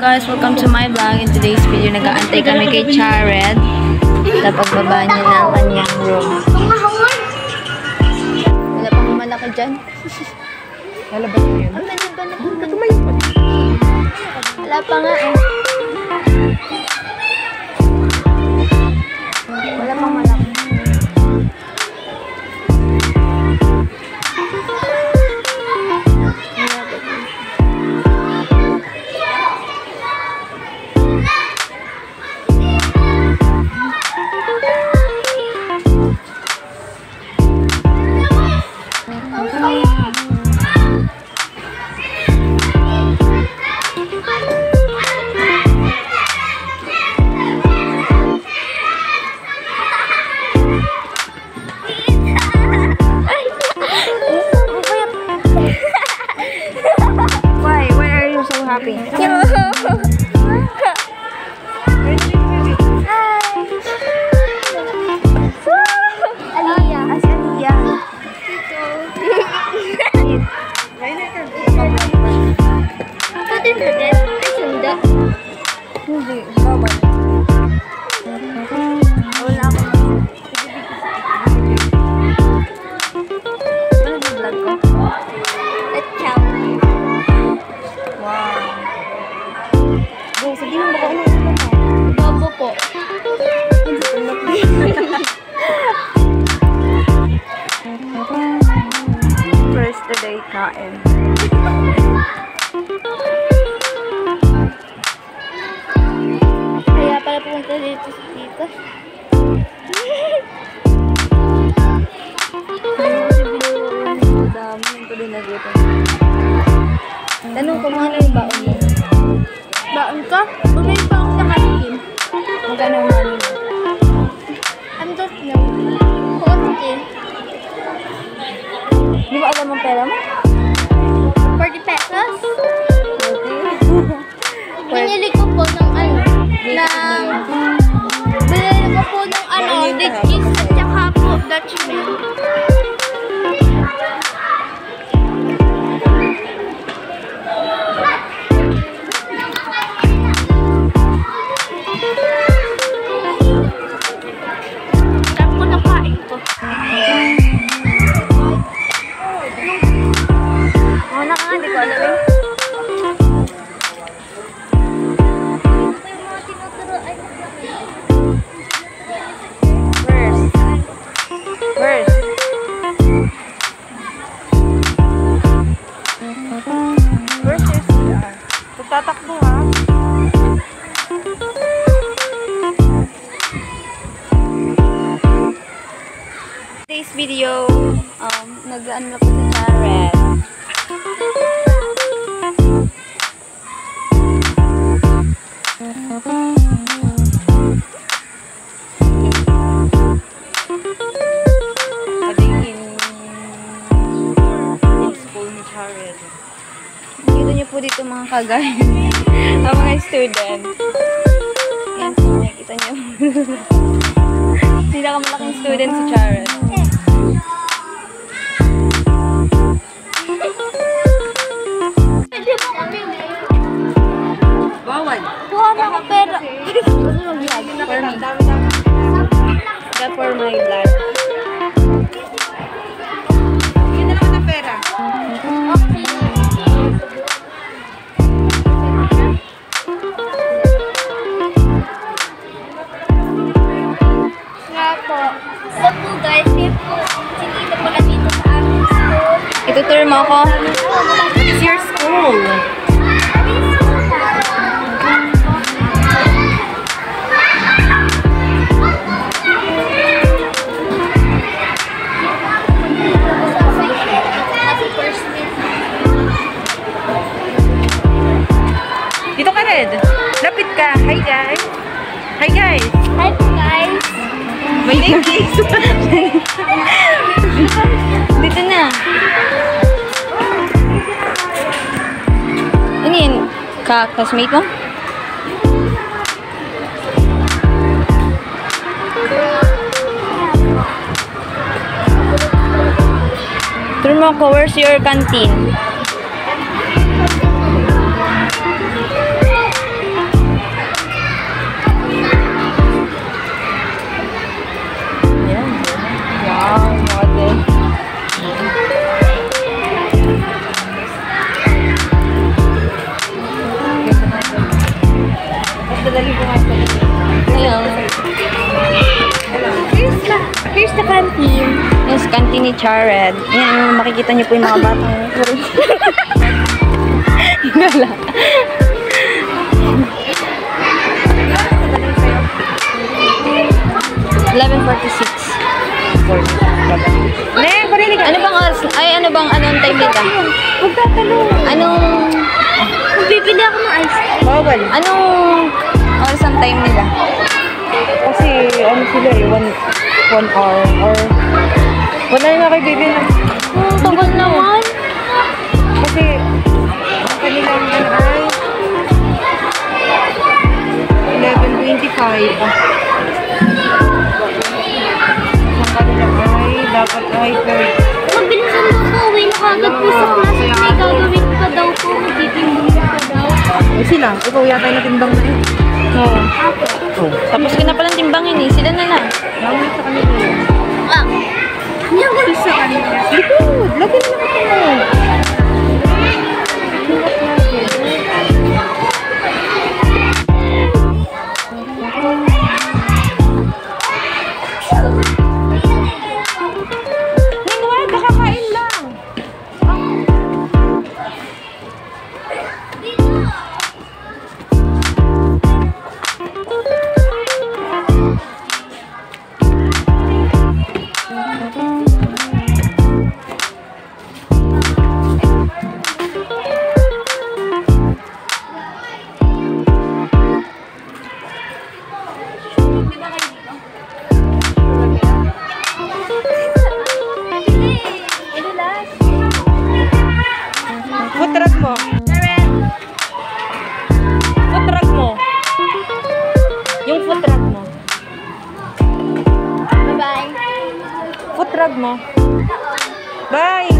guys, welcome to my vlog. In today's video, nag-aantay kami kay Chared sa pagbaba niya ng kanyang room. Wala pang malaki dyan. Wala ba yun? Wala pa nga eh. Wala pang malaki. Happy. Aliyah. As Aliyah. Pwede na din. Ay, sunda. Hindi. Bawal. Wala ako. Ano yung vlog ko? Let's chow. Wow. Go, sige mo baka ano. Bobo po. First today kain. Kaya pala pumunta dito sa tita. Dami yung tuloy na dito. Tanong ko mga na yung baon mo. Baon ka? Bumili pa ako sa kantin. Magkano ang money mo? I don't know. 40. Di ba alam ang pera mo? 40 pesos? Binili ko po ng ano, binili ko po ng ano, digis at saka po Dutch mill. Sarap ko nakain ko. Wala ka nga, di ko alam eh. Where's your CR? Tatakbo ha? Today's video, nag-ano po sa Chared. School ni Chared. Dito niyo po dito mga kagay. Ang mga student. Yan po, makikita niyo. Pinakamalaking student si Chared. Bawal. Kuha na ako pera. For me. That for my vlog. Yun na naman ang pera. Okay. Nga po. So po guys, yun po. Sinita po na dito sa aming school. Itutur mo ako. What is your school? Dito ka, Red. Lapit ka. Hi, guys. Hi, guys. Hi po guys. My name is... Dito na. Ano yun? Ka-classmate mo? Turn mo ako, where's your canteen? Dadali ko nga ito. Ayun. Here's the canteen. Yes, canteen ni Jared. Ayan, makikita niyo po yung mga batang. Gala. Ne, parinig ka. Ano bang oras? Ay, ano bang anong time nila? Huwag tatanong. Anong Magbibili ako ng ice cream. Bawal. anong oras ang time nila? Kasi ano sila eh, one hour or wala na kay baby na. Tagal naman. Kasi ang kanilang ano ay 11:25. Ang kanilang ay dapat ay 30. Mabilisan daw po, uwi na kagad po sa class. May gagawin pa daw po, magtitimbang pa daw. Eh sila, ikaw yata yung natimbang na eh. Oo. Tapos ka na palang timbangin eh. Sila na lang. Lagi sa kanila yun. Ah! Hindi sa kanila. Likod! Lagi na naman ito. Ningwad, nakakain lang. Food mo. Food mo. Yung food mo. Bye-bye. Food mo. Bye!